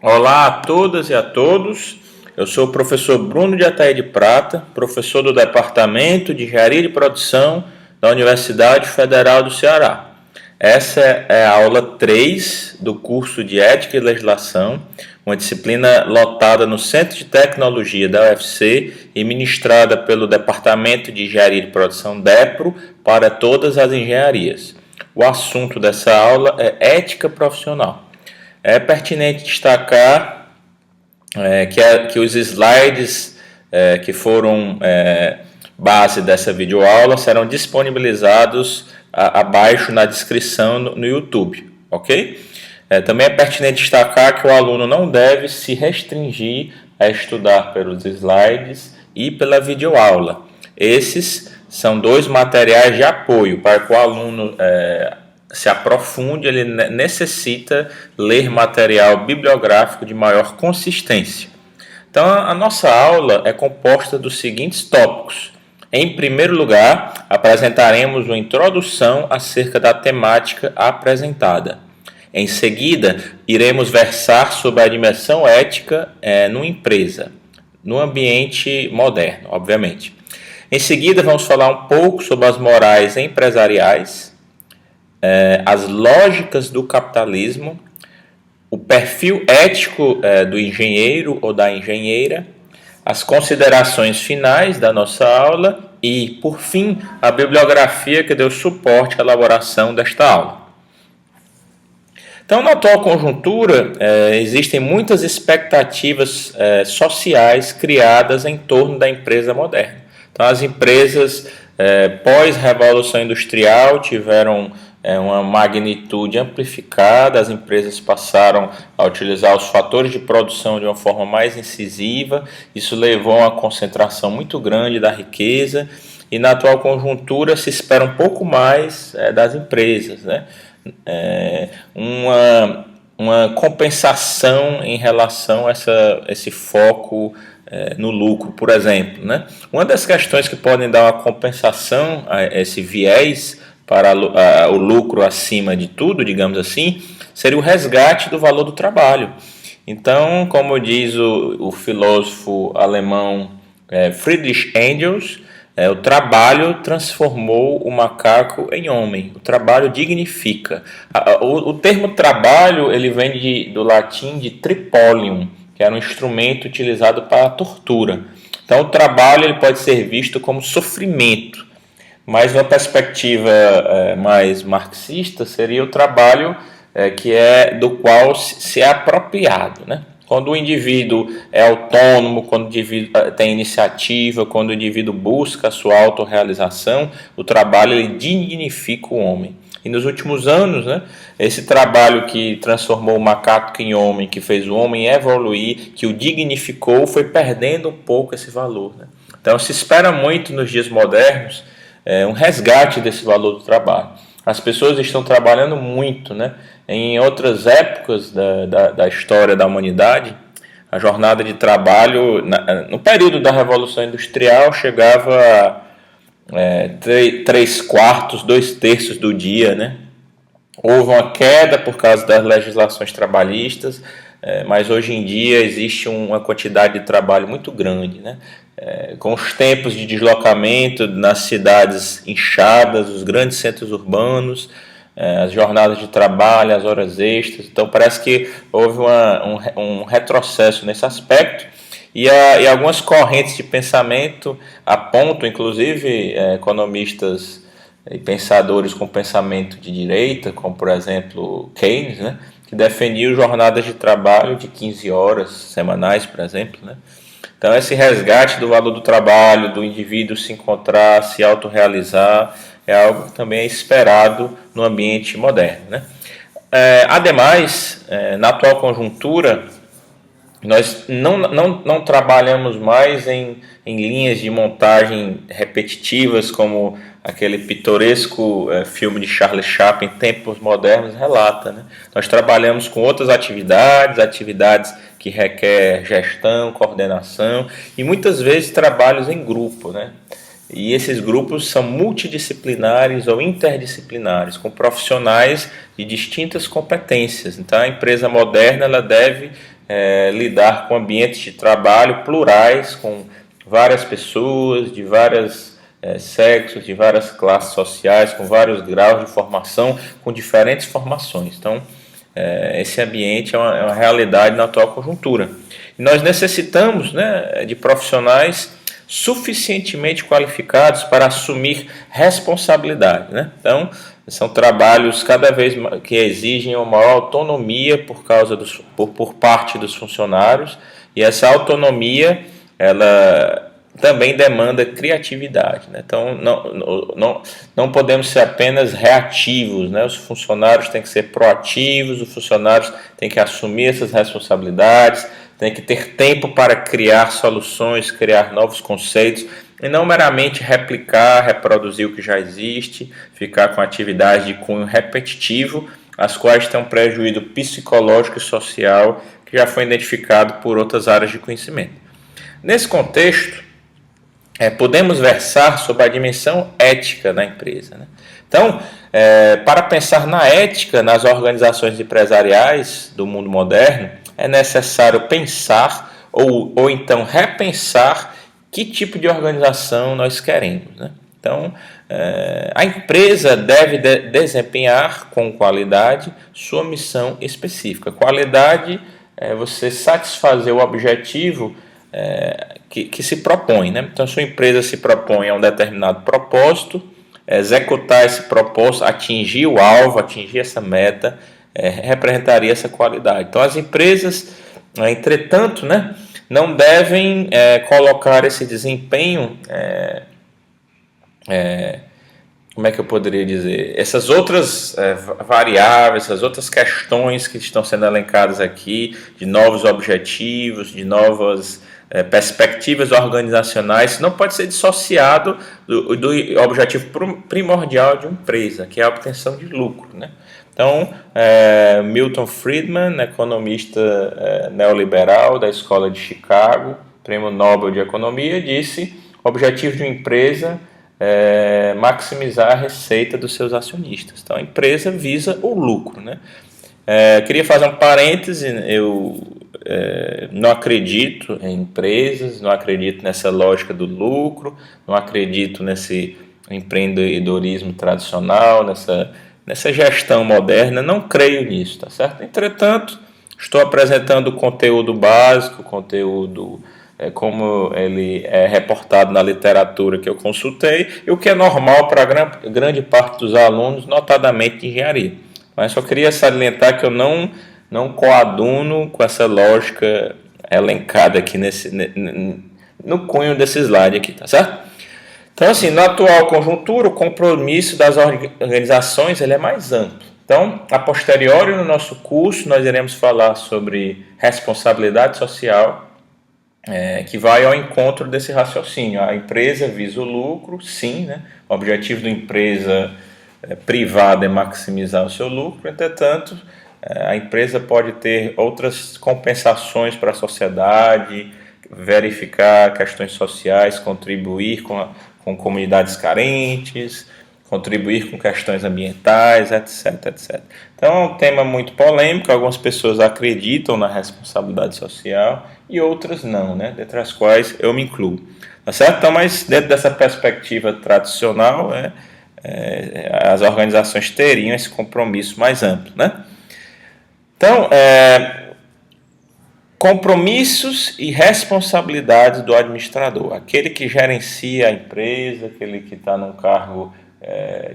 Olá a todas e a todos. Eu sou o professor Bruno de Ataíde de Prata, professor do Departamento de Engenharia de Produção da Universidade Federal do Ceará. Essa é a aula 3 do curso de Ética e Legislação, uma disciplina lotada no Centro de Tecnologia da UFC e ministrada pelo Departamento de Engenharia de Produção DEPRO para todas as engenharias. O assunto dessa aula é ética profissional. É pertinente destacar que os slides que foram base dessa videoaula serão disponibilizados abaixo na descrição no YouTube, ok? Também é pertinente destacar que o aluno não deve se restringir a estudar pelos slides e pela videoaula. Esses são dois materiais de apoio para que o aluno se aprofunde, ele necessita ler material bibliográfico de maior consistência. Então, a nossa aula é composta dos seguintes tópicos. Em primeiro lugar, apresentaremos uma introdução acerca da temática apresentada. Em seguida, iremos versar sobre a dimensão ética numa empresa, no ambiente moderno, obviamente. Em seguida, vamos falar um pouco sobre as morais empresariais, as lógicas do capitalismo, o perfil ético do engenheiro ou da engenheira, as considerações finais da nossa aula e, por fim, a bibliografia que deu suporte à elaboração desta aula. Então, na atual conjuntura, existem muitas expectativas sociais criadas em torno da empresa moderna. Então, as empresas pós-revolução industrial tiveram uma magnitude amplificada, as empresas passaram a utilizar os fatores de produção de uma forma mais incisiva, isso levou a uma concentração muito grande da riqueza, e na atual conjuntura se espera um pouco mais das empresas, né? Uma compensação em relação a esse foco no lucro, por exemplo, né? Uma das questões que podem dar uma compensação a esse viés para o lucro acima de tudo, digamos assim, seria o resgate do valor do trabalho. Então, como diz o filósofo alemão Friedrich Engels, o trabalho transformou o macaco em homem. O trabalho dignifica. O termo trabalho ele vem do latim de tripolium, que era um instrumento utilizado para a tortura. Então, o trabalho ele pode ser visto como sofrimento. Mas uma perspectiva mais marxista seria o trabalho do qual se é apropriado, né? Quando o indivíduo é autônomo, quando o indivíduo tem iniciativa, quando o indivíduo busca a sua autorrealização, o trabalho ele dignifica o homem. E nos últimos anos, né, esse trabalho que transformou o macaco em homem, que fez o homem evoluir, que o dignificou, foi perdendo um pouco esse valor, né? Então se espera muito nos dias modernos um resgate desse valor do trabalho. As pessoas estão trabalhando muito, né? Em outras épocas da história da humanidade, a jornada de trabalho, no período da Revolução Industrial, chegava a 3/4, 2/3 do dia, né? Houve uma queda por causa das legislações trabalhistas, mas hoje em dia existe uma quantidade de trabalho muito grande, né? Com os tempos de deslocamento nas cidades inchadas, os grandes centros urbanos, as jornadas de trabalho, as horas extras. Então parece que houve um retrocesso nesse aspecto e algumas correntes de pensamento apontam, inclusive economistas e pensadores com pensamento de direita, como por exemplo Keynes, né, que defendiam jornadas de trabalho de 15 horas semanais, por exemplo, né? Então esse resgate do valor do trabalho, do indivíduo se encontrar, se autorrealizar, é algo que também é esperado no ambiente moderno, né? Ademais, na atual conjuntura, nós não trabalhamos mais em linhas de montagem repetitivas como aquele pitoresco filme de Charles Chaplin, Tempos Modernos, relata, né? Nós trabalhamos com outras atividades que requer gestão, coordenação e muitas vezes trabalhos em grupo, né? E esses grupos são multidisciplinares ou interdisciplinares, com profissionais de distintas competências. Então, a empresa moderna ela deve lidar com ambientes de trabalho plurais, com várias pessoas de vários sexos, de várias classes sociais, com vários graus de formação, com diferentes formações. Então, esse ambiente é uma realidade na atual conjuntura. E nós necessitamos, né, de profissionais suficientemente qualificados para assumir responsabilidade, né? Então, são trabalhos cada vez que exigem uma maior autonomia por parte dos funcionários, e essa autonomia ela também demanda criatividade, né? Então não podemos ser apenas reativos, né? Os funcionários têm que ser proativos, os funcionários têm que assumir essas responsabilidades, têm que ter tempo para criar soluções, criar novos conceitos, e não meramente replicar, reproduzir o que já existe, ficar com atividades de cunho repetitivo, as quais têm um prejuízo psicológico e social que já foi identificado por outras áreas de conhecimento. Nesse contexto, podemos versar sobre a dimensão ética da empresa, né? Então, para pensar na ética nas organizações empresariais do mundo moderno, é necessário pensar ou então repensar que tipo de organização nós queremos, né? Então, a empresa deve desempenhar com qualidade sua missão específica. Qualidade é você satisfazer o objetivo que se propõe, né? Então, sua empresa se propõe a um determinado propósito, executar esse propósito, atingir o alvo, atingir essa meta, representaria essa qualidade. Então, as empresas, entretanto, né, não devem colocar esse desempenho, como é que eu poderia dizer, essas outras variáveis, essas outras questões que estão sendo elencadas aqui, de novos objetivos, de novas perspectivas organizacionais, não pode ser dissociado do objetivo primordial de uma empresa, que é a obtenção de lucro, né? Então, Milton Friedman, economista neoliberal da Escola de Chicago, Prêmio Nobel de Economia, disse: o objetivo de uma empresa é maximizar a receita dos seus acionistas. Então, a empresa visa o lucro, né? Queria fazer um parêntese. Eu não acredito em empresas, não acredito nessa lógica do lucro, não acredito nesse empreendedorismo tradicional, nessa gestão moderna, não creio nisso, tá certo? Entretanto, estou apresentando o conteúdo básico, conteúdo como ele é reportado na literatura que eu consultei, e o que é normal para grande parte dos alunos, notadamente de engenharia. Mas só queria salientar que eu não coaduno com essa lógica elencada aqui no cunho desse slide aqui, tá certo? Então, assim, na atual conjuntura, o compromisso das organizações ele é mais amplo. Então, a posteriori no nosso curso, nós iremos falar sobre responsabilidade social, que vai ao encontro desse raciocínio. A empresa visa o lucro, sim, né? O objetivo da empresa privada é maximizar o seu lucro, entretanto, a empresa pode ter outras compensações para a sociedade, verificar questões sociais, contribuir com comunidades carentes, contribuir com questões ambientais, etc, etc. Então é um tema muito polêmico, algumas pessoas acreditam na responsabilidade social e outras não, né? Dentre as quais eu me incluo. Tá certo? Então, mas dentro dessa perspectiva tradicional, as organizações teriam esse compromisso mais amplo, né? Então, compromissos e responsabilidades do administrador, aquele que gerencia a empresa, aquele que está num cargo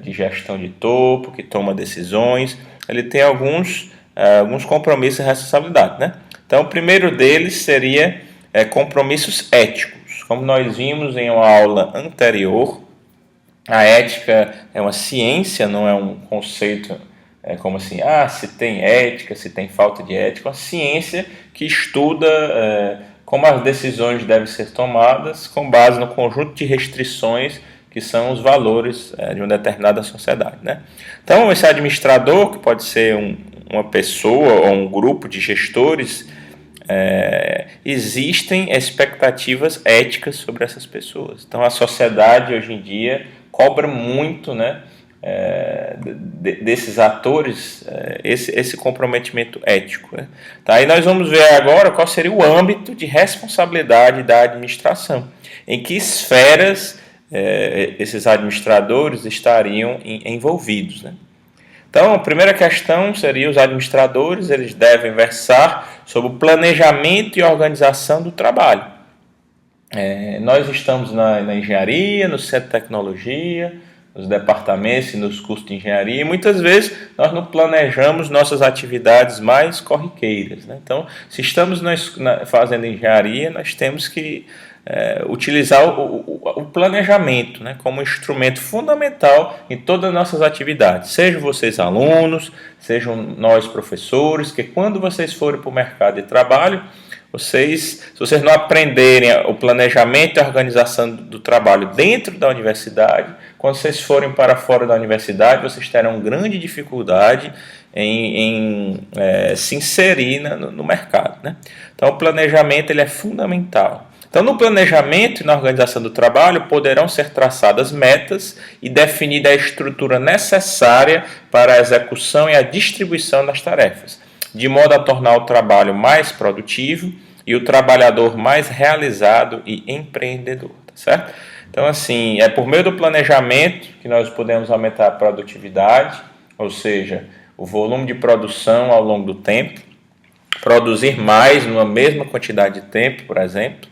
de gestão de topo, que toma decisões, ele tem alguns compromissos e responsabilidades, né? Então, o primeiro deles seria compromissos éticos. Como nós vimos em uma aula anterior, a ética é uma ciência, não é um conceito como assim, se tem ética, se tem falta de ética. Uma ciência que estuda como as decisões devem ser tomadas com base no conjunto de restrições que são os valores de uma determinada sociedade, né? Então, esse administrador, que pode ser uma pessoa ou um grupo de gestores, existem expectativas éticas sobre essas pessoas. Então, a sociedade hoje em dia cobra muito, né, desses atores esse comprometimento ético, né? Tá, aí nós vamos ver agora qual seria o âmbito de responsabilidade da administração, em que esferas esses administradores estariam envolvidos, né? Então, a primeira questão seria os administradores, eles devem versar sobre o planejamento e organização do trabalho. Nós estamos na engenharia, no centro de tecnologia, nos departamentos e nos cursos de engenharia, e muitas vezes nós não planejamos nossas atividades mais corriqueiras, né? Então, se estamos fazendo engenharia, nós temos que utilizar o planejamento, né, como instrumento fundamental em todas as nossas atividades, sejam vocês alunos, sejam nós professores, que quando vocês forem para o mercado de trabalho, se vocês não aprenderem o planejamento e a organização do trabalho dentro da universidade, quando vocês forem para fora da universidade, vocês terão grande dificuldade em se inserir no mercado, né? Então, o planejamento ele é fundamental. Então, no planejamento e na organização do trabalho, poderão ser traçadas metas e definida a estrutura necessária para a execução e a distribuição das tarefas, de modo a tornar o trabalho mais produtivo e o trabalhador mais realizado e empreendedor, tá certo? Então, assim, é por meio do planejamento que nós podemos aumentar a produtividade, ou seja, o volume de produção ao longo do tempo, produzir mais numa mesma quantidade de tempo, por exemplo,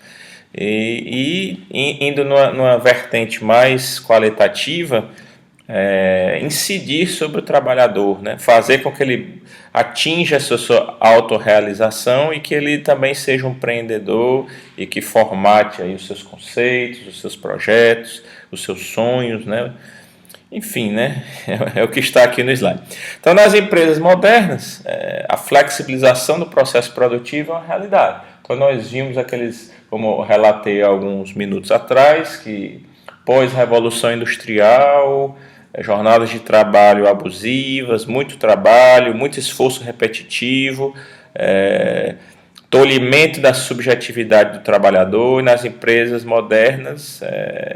e indo numa vertente mais qualitativa, incidir sobre o trabalhador, né? Fazer com que ele atinja a sua autorrealização e que ele também seja um empreendedor e que formate aí os seus conceitos, os seus projetos, os seus sonhos, né? Enfim, né? É o que está aqui no slide. Então, nas empresas modernas, a flexibilização do processo produtivo é uma realidade. Então, nós vimos como eu relatei alguns minutos atrás, que pós-revolução industrial, jornadas de trabalho abusivas, muito trabalho, muito esforço repetitivo, tolimento da subjetividade do trabalhador. E nas empresas modernas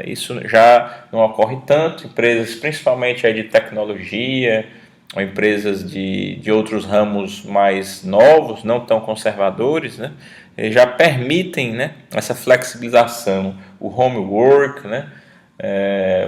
isso já não ocorre tanto. Empresas principalmente de tecnologia, ou empresas de outros ramos mais novos, não tão conservadores, né, já permitem, né, essa flexibilização, o homework, né,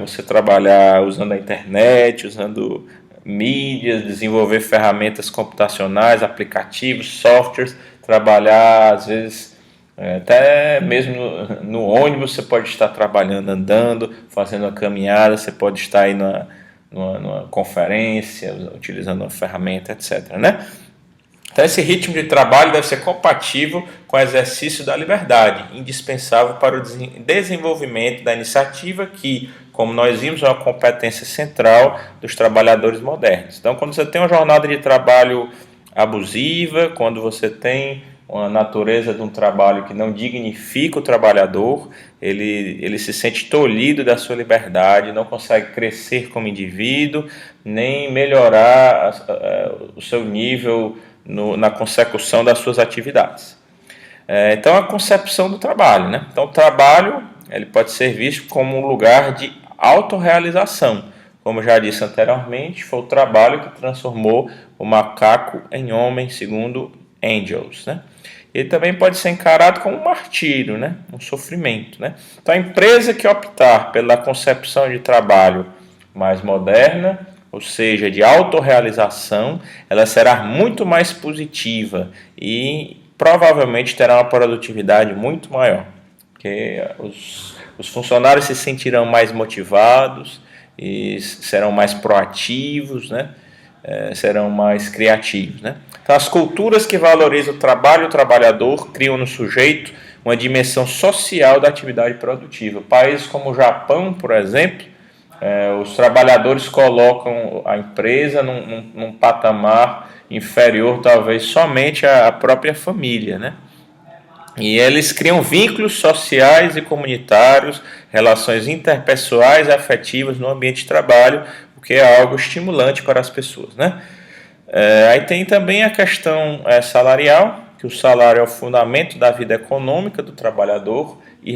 você trabalhar usando a internet, usando mídias, desenvolver ferramentas computacionais, aplicativos, softwares, trabalhar às vezes até mesmo no ônibus você pode estar trabalhando, andando, fazendo uma caminhada, você pode estar aí numa conferência, utilizando uma ferramenta, etc., né? Então, esse ritmo de trabalho deve ser compatível com o exercício da liberdade, indispensável para o desenvolvimento da iniciativa que, como nós vimos, é uma competência central dos trabalhadores modernos. Então, quando você tem uma jornada de trabalho abusiva, quando você tem uma natureza de um trabalho que não dignifica o trabalhador, ele se sente tolhido da sua liberdade, não consegue crescer como indivíduo, nem melhorar o seu nível na consecução das suas atividades. Então, a concepção do trabalho, né? Então, o trabalho ele pode ser visto como um lugar de autorrealização. Como já disse anteriormente, foi o trabalho que transformou o macaco em homem, segundo Engels, né? Ele também pode ser encarado como um martírio, né? Um sofrimento, né? Então, a empresa que optar pela concepção de trabalho mais moderna, ou seja, de autorrealização, ela será muito mais positiva e provavelmente terá uma produtividade muito maior, porque os funcionários se sentirão mais motivados e serão mais proativos, né? Serão mais criativos, né? Então, as culturas que valorizam o trabalho e o trabalhador criam no sujeito uma dimensão social da atividade produtiva. Países como o Japão, por exemplo, os trabalhadores colocam a empresa num patamar inferior, talvez somente à própria família, né? E eles criam vínculos sociais e comunitários, relações interpessoais e afetivas no ambiente de trabalho, o que é algo estimulante para as pessoas, né? Aí tem também a questão salarial, que o salário é o fundamento da vida econômica do trabalhador e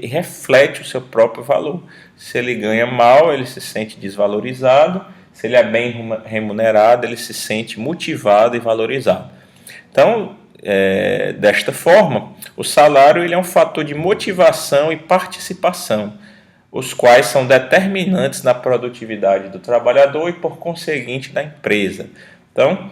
reflete o seu próprio valor. Se ele ganha mal, ele se sente desvalorizado. Se ele é bem remunerado, ele se sente motivado e valorizado. Então, desta forma, o salário ele é um fator de motivação e participação, os quais são determinantes na produtividade do trabalhador e, por conseguinte, da empresa. Então,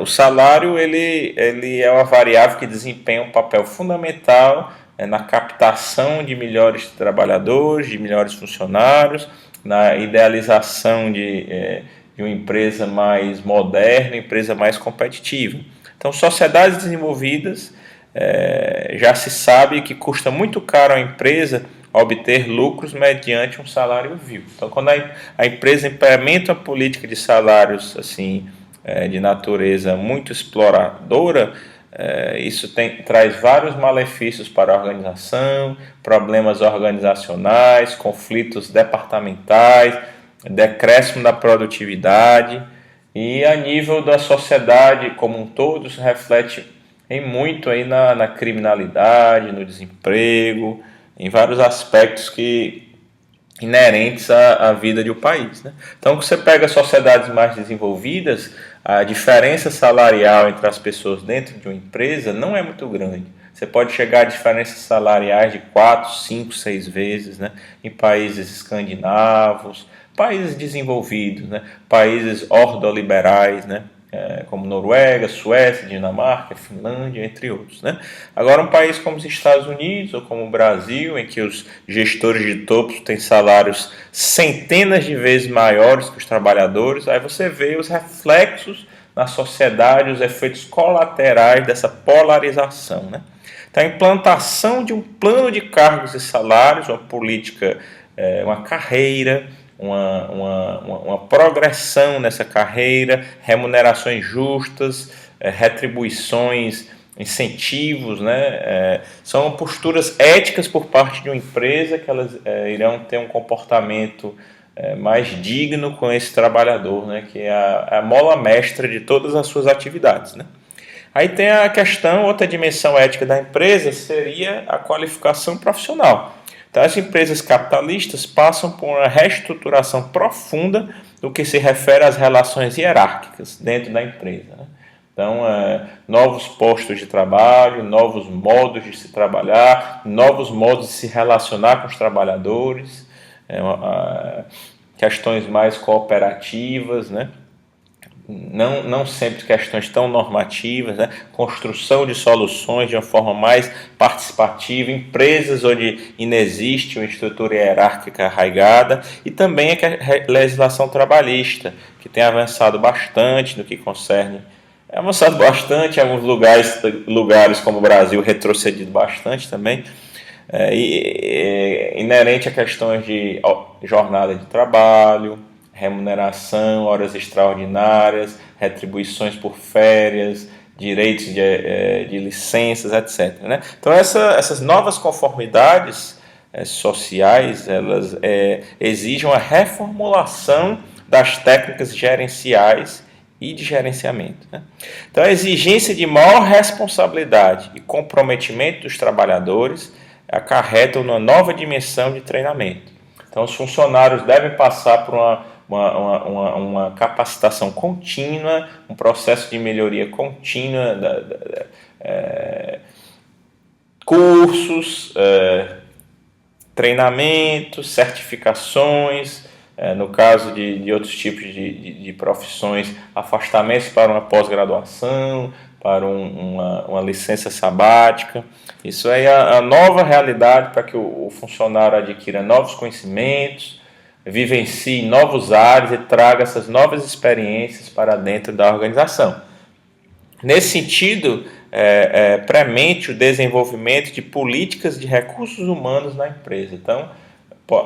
o salário ele é uma variável que desempenha um papel fundamental na captação de melhores trabalhadores, de melhores funcionários, na idealização de uma empresa mais moderna, empresa mais competitiva. Então, sociedades desenvolvidas, já se sabe que custa muito caro à empresa obter lucros mediante um salário vil. Então, quando a empresa implementa uma política de salários assim, de natureza muito exploradora, isso traz vários malefícios para a organização, problemas organizacionais, conflitos departamentais, decréscimo da produtividade, e a nível da sociedade como um todo, isso reflete em muito aí na criminalidade, no desemprego, em vários aspectos inerentes à vida de um país, né? Então, você pega sociedades mais desenvolvidas, a diferença salarial entre as pessoas dentro de uma empresa não é muito grande. Você pode chegar a diferenças salariais de 4, 5, 6 vezes, né? Em países escandinavos, países desenvolvidos, né? Países ordoliberais, né? Como Noruega, Suécia, Dinamarca, Finlândia, entre outros, né? Agora, um país como os Estados Unidos ou como o Brasil, em que os gestores de topo têm salários centenas de vezes maiores que os trabalhadores, aí você vê os reflexos na sociedade, os efeitos colaterais dessa polarização, né? Então, a implantação de um plano de cargos e salários, uma política, uma carreira, uma progressão nessa carreira, remunerações justas, retribuições, incentivos, né? São posturas éticas por parte de uma empresa que elas irão ter um comportamento mais digno com esse trabalhador, né? Que é a mola mestra de todas as suas atividades, né? Aí tem a questão, outra dimensão ética da empresa seria a qualificação profissional. Então, as empresas capitalistas passam por uma reestruturação profunda no que se refere às relações hierárquicas dentro da empresa, né? Então, novos postos de trabalho, novos modos de se trabalhar, novos modos de se relacionar com os trabalhadores, questões mais cooperativas, né? Não sempre questões tão normativas, né? Construção de soluções de uma forma mais participativa, empresas onde inexiste uma estrutura hierárquica arraigada, e também a legislação trabalhista, que tem avançado bastante no que concerne, em alguns lugares como o Brasil, retrocedido bastante também, inerente a questões de jornada de trabalho, remuneração, horas extraordinárias, retribuições por férias, direitos de licenças, etc., né? Então, essas novas conformidades sociais, elas exigem a reformulação das técnicas gerenciais e de gerenciamento, né? Então, a exigência de maior responsabilidade e comprometimento dos trabalhadores acarreta uma nova dimensão de treinamento. Então, os funcionários devem passar por uma capacitação contínua, um processo de melhoria contínua, cursos, treinamentos, certificações, no caso de outros tipos de profissões, afastamentos para uma pós-graduação, para uma licença sabática. Isso é a nova realidade para que o funcionário adquira novos conhecimentos, vivencie novos ares e traga essas novas experiências para dentro da organização. Nesse sentido, premente o desenvolvimento de políticas de recursos humanos na empresa. Então,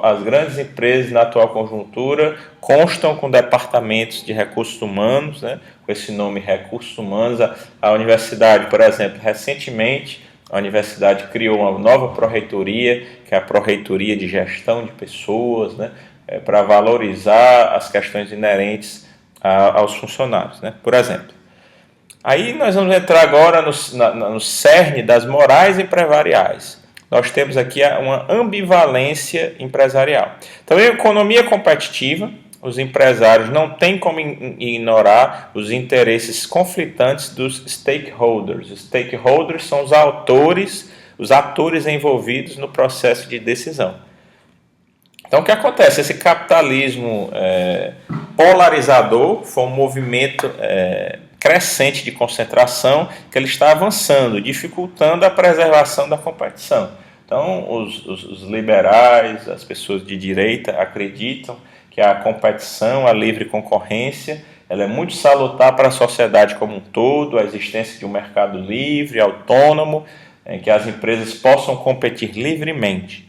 as grandes empresas na atual conjuntura constam com departamentos de recursos humanos, né, com esse nome recursos humanos. A universidade, por exemplo, recentemente a universidade criou uma nova pró-reitoria, que é a pró-reitoria de gestão de pessoas, né, para valorizar as questões inerentes aos funcionários, né? Por exemplo, Aí nós vamos entrar agora no cerne das morais empresariais. Nós temos aqui uma ambivalência empresarial. Então, em economia competitiva, os empresários não têm como ignorar os interesses conflitantes dos stakeholders. Os stakeholders são os atores envolvidos no processo de decisão. Então, o que acontece? Esse capitalismo polarizador foi um movimento crescente de concentração que ele está avançando, dificultando a preservação da competição. Então, os liberais, as pessoas de direita acreditam que a competição, a livre concorrência, ela é muito salutar para a sociedade como um todo, a existência de um mercado livre, autônomo, em que as empresas possam competir livremente.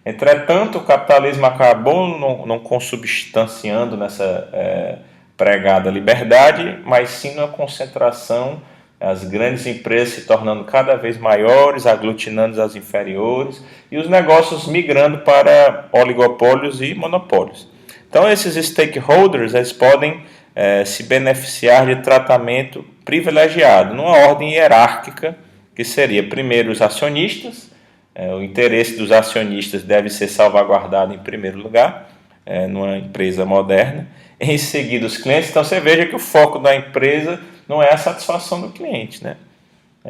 Entretanto, o capitalismo acabou não consubstanciando nessa pregada liberdade, mas sim na concentração, as grandes empresas se tornando cada vez maiores, aglutinando as inferiores, e os negócios migrando para oligopólios e monopólios. Então, esses stakeholders eles podem se beneficiar de tratamento privilegiado, numa ordem hierárquica, que seria primeiro os acionistas. O interesse dos acionistas deve ser salvaguardado em primeiro lugar, numa empresa moderna. Em seguida, os clientes. Então, você veja que o foco da empresa não é a satisfação do cliente, né?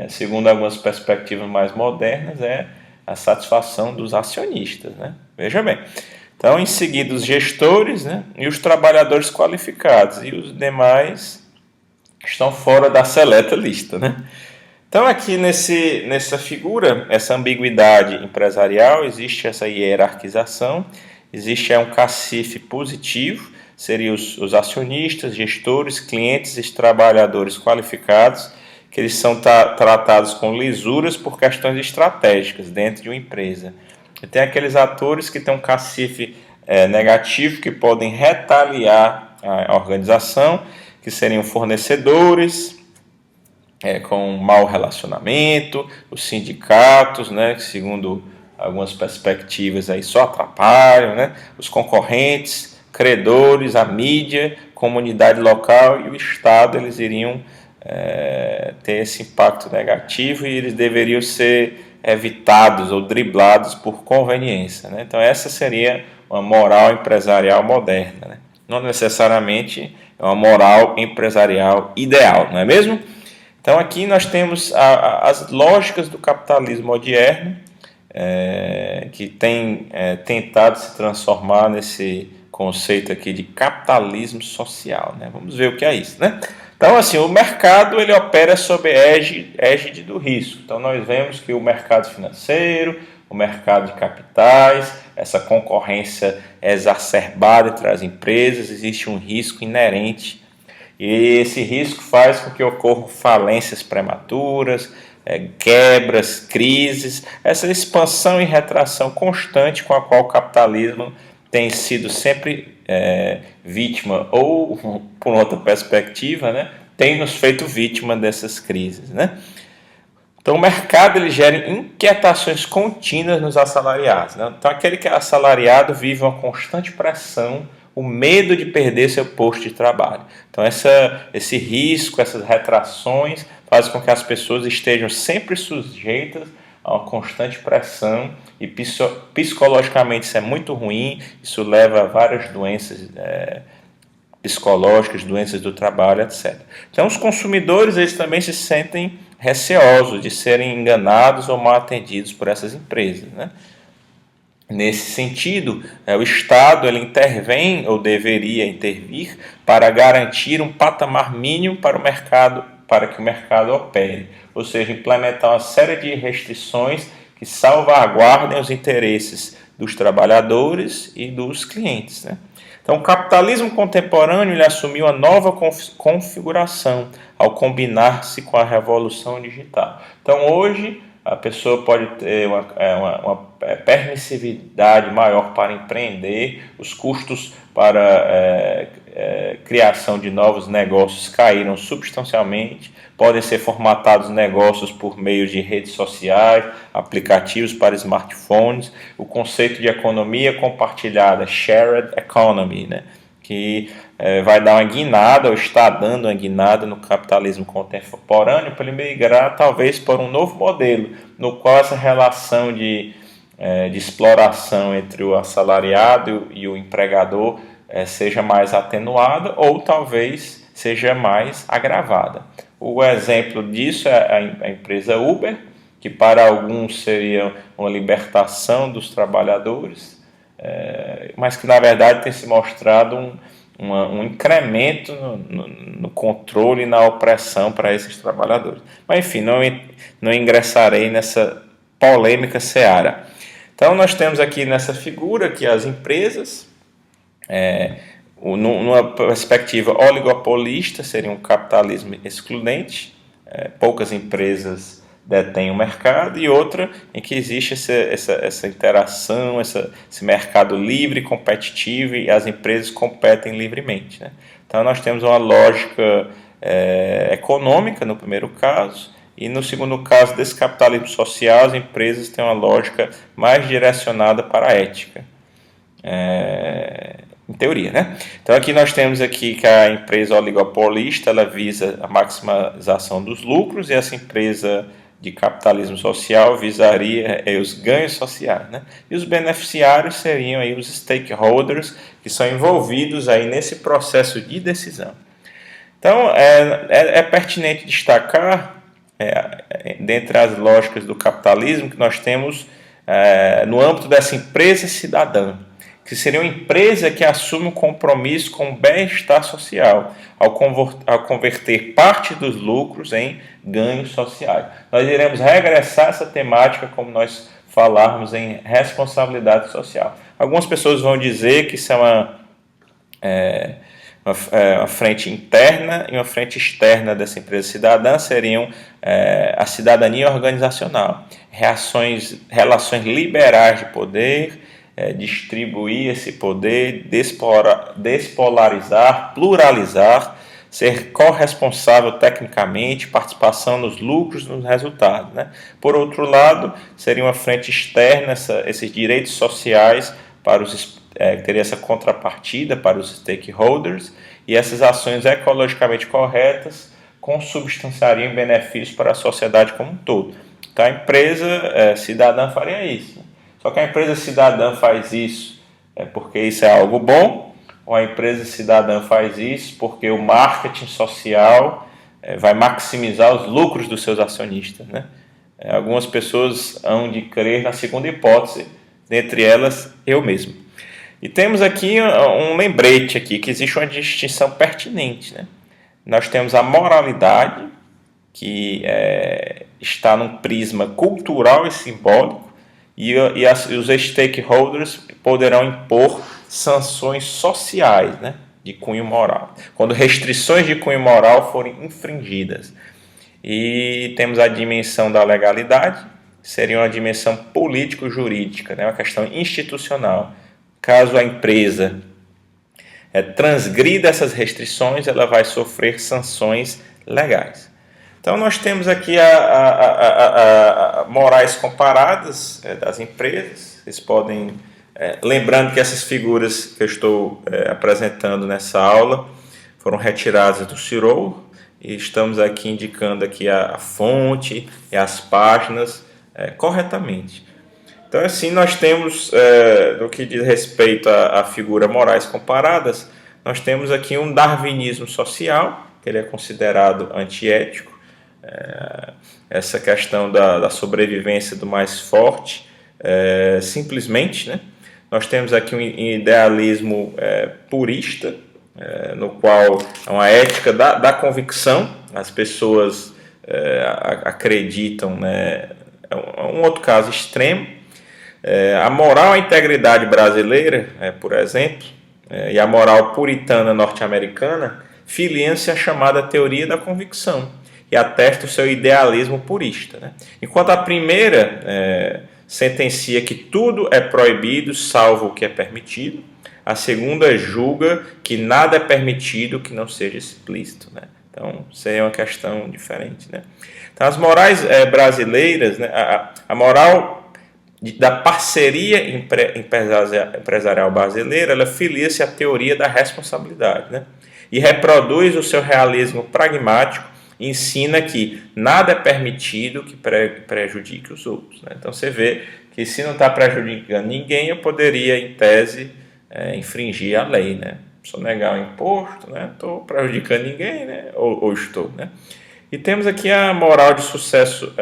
Segundo algumas perspectivas mais modernas, é a satisfação dos acionistas, né? Veja bem. Então, em seguida, os gestores, né? E os trabalhadores qualificados. E os demais estão fora da seleta lista, né? Então, aqui nessa figura, essa ambiguidade empresarial, existe essa hierarquização, existe um cacife positivo, seriam os acionistas, gestores, clientes e trabalhadores qualificados, que eles são tratados com lisuras por questões estratégicas dentro de uma empresa. E tem aqueles atores que têm um cacife negativo, que podem retaliar a organização, que seriam fornecedores, com mau relacionamento, os sindicatos, né, que segundo algumas perspectivas aí só atrapalham, né, os concorrentes, credores, a mídia, comunidade local e o Estado, eles iriam ter esse impacto negativo e eles deveriam ser evitados ou driblados por conveniência, né? Então essa seria uma moral empresarial moderna, né? Não necessariamente é uma moral empresarial ideal, não é mesmo? Então aqui nós temos as lógicas do capitalismo moderno, que tem tentado se transformar nesse conceito aqui de capitalismo social, né? Vamos ver o que é isso, né? Então, assim, o mercado ele opera sob égide do risco. Então, nós vemos que o mercado financeiro, o mercado de capitais, essa concorrência exacerbada entre as empresas, existe um risco inerente. E esse risco faz com que ocorram falências prematuras, quebras, crises, essa expansão e retração constante com a qual o capitalismo tem sido sempre vítima, ou por outra perspectiva, né, tem nos feito vítima dessas crises, né? Então o mercado ele gera inquietações contínuas nos assalariados, né? Então aquele que é assalariado vive uma constante pressão, o medo de perder seu posto de trabalho. Então esse risco, essas retrações fazem com que as pessoas estejam sempre sujeitas a uma constante pressão e psicologicamente isso é muito ruim, isso leva a várias doenças psicológicas, doenças do trabalho, etc. Então os consumidores eles também se sentem receosos de serem enganados ou mal atendidos por essas empresas, né? Nesse sentido, o Estado ele intervém ou deveria intervir para garantir um patamar mínimo para o mercado, para que o mercado opere, ou seja, implementar uma série de restrições que salvaguardem os interesses dos trabalhadores e dos clientes, né? Então, o capitalismo contemporâneo ele assumiu uma nova configuração ao combinar-se com a revolução digital. Então, hoje, a pessoa pode ter uma permissividade maior para empreender, os custos para criação de novos negócios caíram substancialmente, podem ser formatados negócios por meio de redes sociais, aplicativos para smartphones, o conceito de economia compartilhada, shared economy, né? Que vai dar uma guinada, ou está dando uma guinada no capitalismo contemporâneo, para ele migrar talvez para um novo modelo, no qual essa relação de exploração entre o assalariado e o empregador seja mais atenuada, ou talvez seja mais agravada. O exemplo disso é a empresa Uber, que para alguns seria uma libertação dos trabalhadores, mas que na verdade tem se mostrado um incremento no controle e na opressão para esses trabalhadores. Mas enfim, não ingressarei nessa polêmica seara. Então nós temos aqui nessa figura que as empresas, numa perspectiva oligopolista, seria um capitalismo excludente, poucas empresas detêm o mercado, e outra em que existe essa interação, esse mercado livre, competitivo, e as empresas competem livremente, né? Então nós temos uma lógica econômica no primeiro caso, e no segundo caso desse capitalismo social, as empresas têm uma lógica mais direcionada para a ética, em teoria, né? Então aqui nós temos aqui que a empresa oligopolista, ela visa a maximização dos lucros, e essa empresa de capitalismo social visaria os ganhos sociais, né? E os beneficiários seriam aí os stakeholders, que são envolvidos aí nesse processo de decisão. Então é pertinente destacar, dentre as lógicas do capitalismo, que nós temos no âmbito dessa empresa cidadã, que seria uma empresa que assume um compromisso com o bem-estar social, ao converter parte dos lucros em ganhos sociais. Nós iremos regressar a essa temática como nós falarmos em responsabilidade social. Algumas pessoas vão dizer que isso é uma frente interna e uma frente externa dessa empresa cidadã, seriam a cidadania organizacional, relações liberais de poder, distribuir esse poder, despolarizar, pluralizar, ser corresponsável tecnicamente, participação nos lucros, nos resultados, né? Por outro lado, seria uma frente externa, esses direitos sociais para teria essa contrapartida para os stakeholders, e essas ações ecologicamente corretas consubstanciariam benefícios para a sociedade como um todo. Então a empresa cidadã faria isso, né? Só que a empresa cidadã faz isso porque isso é algo bom, ou a empresa cidadã faz isso porque o marketing social vai maximizar os lucros dos seus acionistas, né? Algumas pessoas hão de crer na segunda hipótese, dentre elas eu mesmo. E temos aqui um lembrete aqui, que existe uma distinção pertinente, né? Nós temos a moralidade, que está num prisma cultural e simbólico, e os stakeholders poderão impor sanções sociais, né, de cunho moral, quando restrições de cunho moral forem infringidas. E temos a dimensão da legalidade, que seria uma dimensão político-jurídica, né, uma questão institucional. Caso a empresa transgrida essas restrições, ela vai sofrer sanções legais. Então nós temos aqui a morais comparadas das empresas. Vocês podem, lembrando que essas figuras que eu estou apresentando nessa aula foram retiradas do Cyril, e estamos aqui indicando aqui a fonte e as páginas corretamente. Então assim nós temos, no que diz respeito à figura morais comparadas, nós temos aqui um darwinismo social, que ele é considerado antiético, essa questão da sobrevivência do mais forte, simplesmente, né? Nós temos aqui um idealismo purista, no qual é uma ética da convicção, as pessoas acreditam, né? É um outro caso extremo. A moral e a integridade brasileira, por exemplo, e a moral puritana norte-americana filiam-se à chamada teoria da convicção, e atesta o seu idealismo purista, né? Enquanto a primeira sentencia que tudo é proibido, salvo o que é permitido, a segunda julga que nada é permitido que não seja explícito, né? Então, isso aí é uma questão diferente, né? Então, as morais brasileiras, né? A moral da parceria empresarial brasileira, ela filia-se à teoria da responsabilidade, né? E reproduz o seu realismo pragmático e ensina que nada é permitido que prejudique os outros, né? Então você vê que se não está prejudicando ninguém, eu poderia, em tese, infringir a lei, né? Se eu negar o imposto, né? Estou prejudicando ninguém, né? Ou estou, né? E temos aqui a moral de sucesso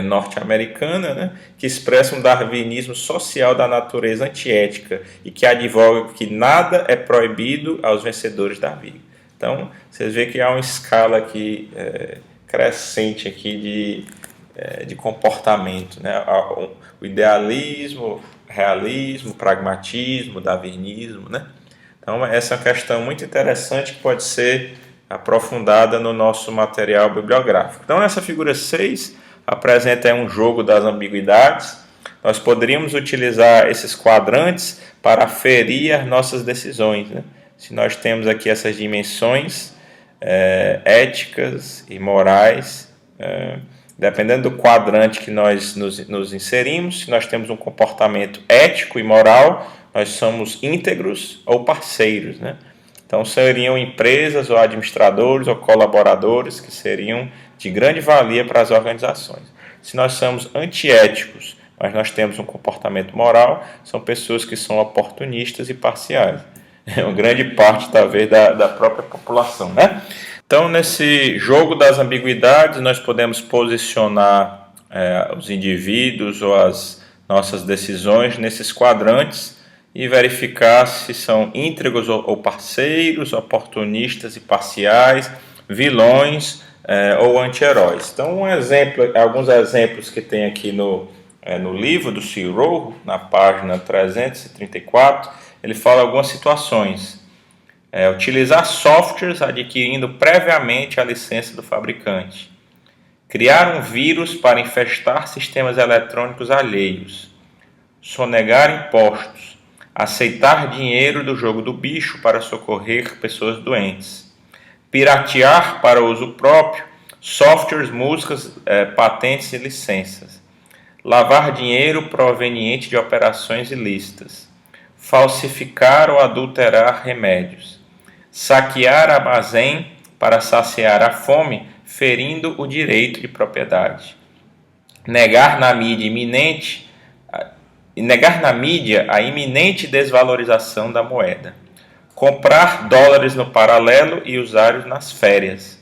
norte-americana, né, que expressa um darwinismo social da natureza antiética e que advoga que nada é proibido aos vencedores da vida. Então, vocês veem que há uma escala aqui crescente aqui de comportamento, né? O idealismo, realismo, pragmatismo, darwinismo, né? Então, essa é uma questão muito interessante que pode ser aprofundada no nosso material bibliográfico. Então, nessa figura 6, apresenta um jogo das ambiguidades. Nós poderíamos utilizar esses quadrantes para aferir as nossas decisões, né? Se nós temos aqui essas dimensões éticas e morais, dependendo do quadrante que nós nos inserimos, se nós temos um comportamento ético e moral, nós somos íntegros ou parceiros, né? Então seriam empresas ou administradores ou colaboradores que seriam de grande valia para as organizações. Se nós somos antiéticos, mas nós temos um comportamento moral, são pessoas que são oportunistas e parciais. É uma grande parte, talvez, da própria população, né? Então, nesse jogo das ambiguidades, nós podemos posicionar os indivíduos ou as nossas decisões nesses quadrantes e verificar se são íntegros ou parceiros, oportunistas e parciais, vilões ou anti-heróis. Então, alguns exemplos que tem aqui no livro do Cyril, na página 334, ele fala algumas situações. Utilizar softwares adquirindo previamente a licença do fabricante. Criar um vírus para infestar sistemas eletrônicos alheios. Sonegar impostos. Aceitar dinheiro do jogo do bicho para socorrer pessoas doentes. Piratear para uso próprio softwares, músicas, patentes e licenças. Lavar dinheiro proveniente de operações ilícitas. Falsificar ou adulterar remédios. Saquear armazém para saciar a fome, ferindo o direito de propriedade. Negar na mídia a iminente desvalorização da moeda. Comprar dólares no paralelo e usá-los nas férias.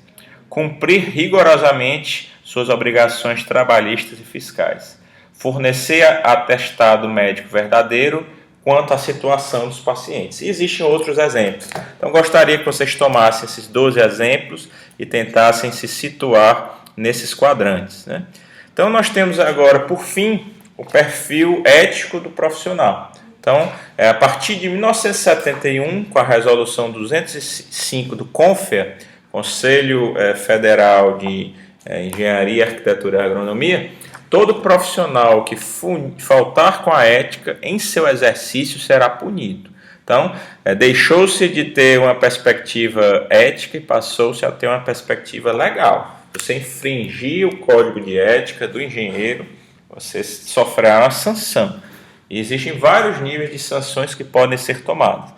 Cumprir rigorosamente suas obrigações trabalhistas e fiscais. Fornecer atestado médico verdadeiro quanto à situação dos pacientes. E existem outros exemplos. Então, gostaria que vocês tomassem esses 12 exemplos e tentassem se situar nesses quadrantes, né? Então, nós temos agora, por fim, o perfil ético do profissional. Então, a partir de 1971, com a resolução 205 do CONFEA, Conselho Federal de Engenharia, Arquitetura e Agronomia, todo profissional que faltar com a ética em seu exercício será punido. Então, deixou-se de ter uma perspectiva ética e passou-se a ter uma perspectiva legal. Você infringir o código de ética do engenheiro, você sofrerá uma sanção. E existem vários níveis de sanções que podem ser tomadas.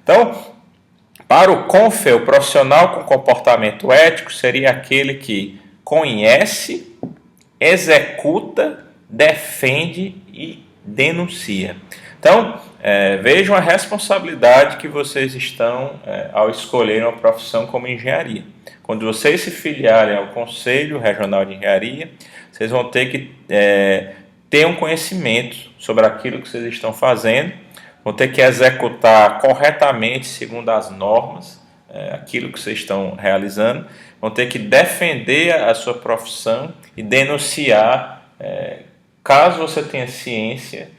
Então, para o CONFEA, o profissional com comportamento ético seria aquele que conhece, executa, defende e denuncia. Então, vejam a responsabilidade que vocês estão ao escolher uma profissão como engenharia. Quando vocês se filiarem ao Conselho Regional de Engenharia, vocês vão ter que ter um conhecimento sobre aquilo que vocês estão fazendo, vão ter que executar corretamente, segundo as normas, aquilo que vocês estão realizando, vão ter que defender a sua profissão e denunciar caso você tenha ciência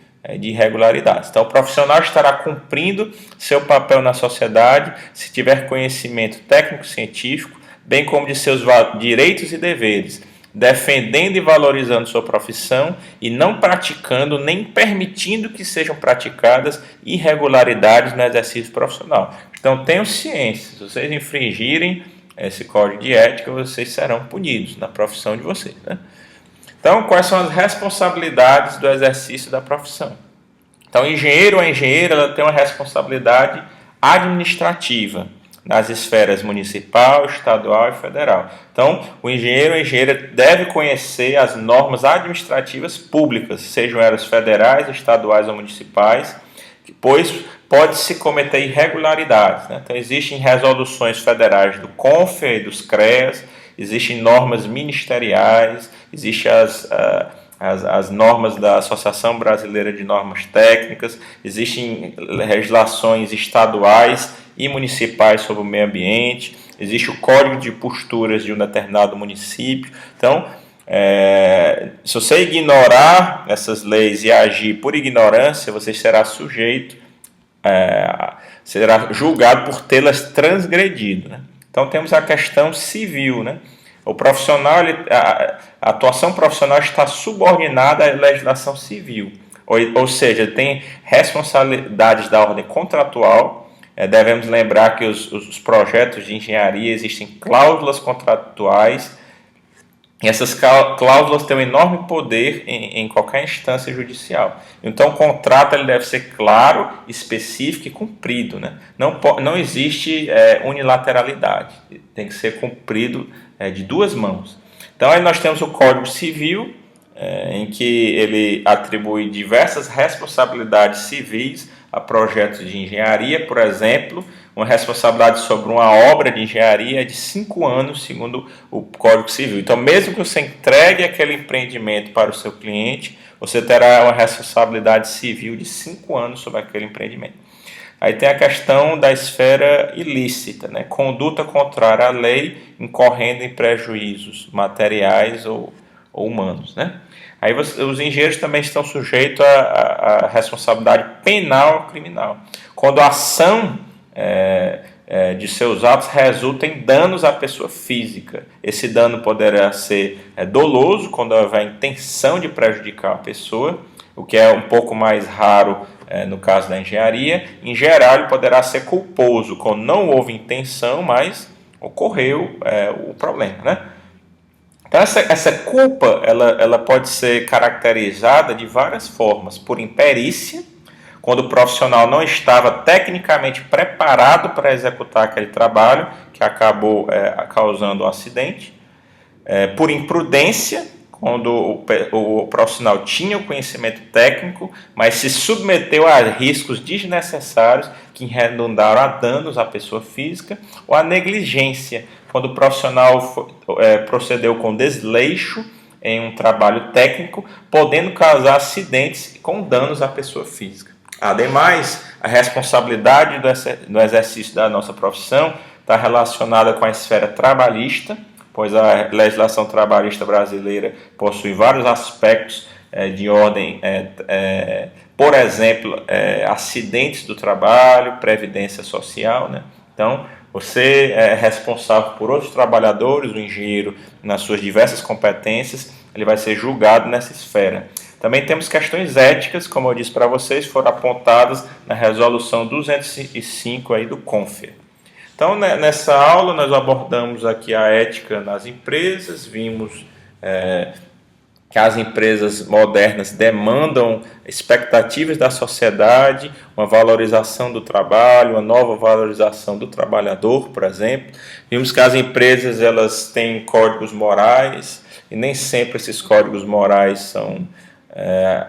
de irregularidades. Então, o profissional estará cumprindo seu papel na sociedade se tiver conhecimento técnico-científico, bem como de seus direitos e deveres, defendendo e valorizando sua profissão e não praticando nem permitindo que sejam praticadas irregularidades no exercício profissional. Então, tenham ciência, se vocês infringirem esse código de ética, vocês serão punidos na profissão de vocês, né? Então, quais são as responsabilidades do exercício da profissão? Então, o engenheiro ou a engenheira ela tem uma responsabilidade administrativa nas esferas municipal, estadual e federal. Então, o engenheiro ou a engenheira deve conhecer as normas administrativas públicas, sejam elas federais, estaduais ou municipais, pois pode-se cometer irregularidades, né? Então, existem resoluções federais do CONFEA e dos CREAS, existem normas ministeriais, existem as normas da Associação Brasileira de Normas Técnicas, existem legislações estaduais e municipais sobre o meio ambiente, existe o Código de Posturas de um determinado município. Então, se você ignorar essas leis e agir por ignorância, você será sujeito, será julgado por tê-las transgredido, né? Então, temos a questão civil, né? O profissional, a atuação profissional está subordinada à legislação civil, ou seja, tem responsabilidades da ordem contratual. Devemos lembrar que os projetos de engenharia existem cláusulas contratuais, e essas cláusulas têm um enorme poder em qualquer instância judicial. Então, o contrato ele deve ser claro, específico e cumprido, né? Não existe unilateralidade, tem que ser cumprido de duas mãos. Então, aí nós temos o Código Civil, em que ele atribui diversas responsabilidades civis a projetos de engenharia. Por exemplo, uma responsabilidade sobre uma obra de engenharia é de 5 anos, segundo o Código Civil. Então, mesmo que você entregue aquele empreendimento para o seu cliente, você terá uma responsabilidade civil de 5 anos sobre aquele empreendimento. Aí tem a questão da esfera ilícita, né? Conduta contrária à lei, incorrendo em prejuízos materiais ou humanos, né? Aí os engenheiros também estão sujeitos à responsabilidade penal ou criminal. Quando a ação de seus atos resulta em danos à pessoa física. Esse dano poderá ser doloso, quando houver intenção de prejudicar a pessoa, o que é um pouco mais raro no caso da engenharia. Em geral, ele poderá ser culposo, quando não houve intenção, mas ocorreu o problema, né? Então, essa culpa ela pode ser caracterizada de várias formas: por imperícia, quando o profissional não estava tecnicamente preparado para executar aquele trabalho, que acabou causando um acidente; por imprudência, quando o profissional tinha o conhecimento técnico, mas se submeteu a riscos desnecessários que redundaram a danos à pessoa física; ou a negligência, quando o profissional procedeu com desleixo em um trabalho técnico, podendo causar acidentes com danos à pessoa física. Ademais, a responsabilidade do exercício da nossa profissão está relacionada com a esfera trabalhista, pois a legislação trabalhista brasileira possui vários aspectos de ordem, por exemplo, acidentes do trabalho, previdência social, né? Então, você é responsável por outros trabalhadores, o engenheiro, nas suas diversas competências, ele vai ser julgado nessa esfera. Também temos questões éticas, como eu disse para vocês, foram apontadas na resolução 205 aí do CONFEA. Então, nessa aula, nós abordamos aqui a ética nas empresas, vimos que as empresas modernas demandam expectativas da sociedade, uma valorização do trabalho, uma nova valorização do trabalhador, por exemplo. Vimos que as empresas elas têm códigos morais e nem sempre esses códigos morais são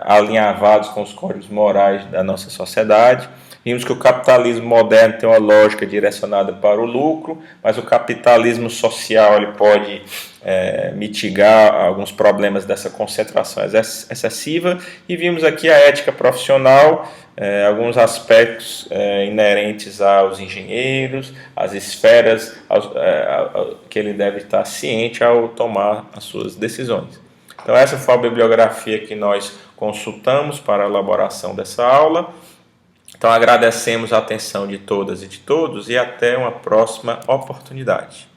alinhavados com os códigos morais da nossa sociedade. Vimos que o capitalismo moderno tem uma lógica direcionada para o lucro, mas o capitalismo social ele pode mitigar alguns problemas dessa concentração excessiva. E vimos aqui a ética profissional, alguns aspectos inerentes aos engenheiros, as esferas que ele deve estar ciente ao tomar as suas decisões. Então essa foi a bibliografia que nós consultamos para a elaboração dessa aula. Então agradecemos a atenção de todas e de todos e até uma próxima oportunidade.